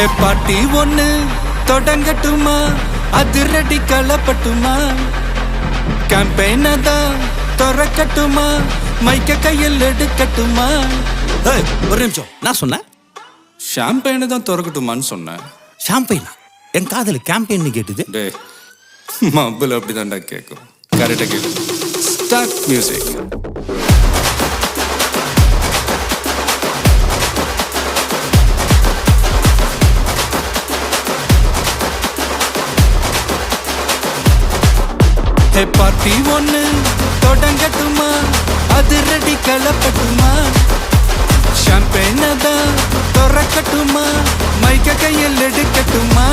ஹே பாட்டி ஒண்ணு தொடங்கட்டுமா, அதிரடி களப்பட்டுமா, கேம்பெயினை தான் திறக்கட்டுமா, மைக்க கையில் எடுக்கட்டுமா. ஒரு நிமிஷம், நான் சொன்னேன் ஷாம்பெயினை தான் திறக்கட்டுமான்னு சொன்னேன். ஷாம்பெயினா? என் காதல் கேம்பெயின் கேட்டுது. டே மப்பிள் அப்படிதான்டா கேட்கும். கரெக்டாக கேட்கும். Start music. ஹே பார்ட்டி ஒண்ணு தொடங்கட்டுமா, அதிரடி களப்பட்டுமா, ஷாம்பெயினை தான் திறக்கட்டுமா, மைக்க கையில் எடுக்கட்டுமா.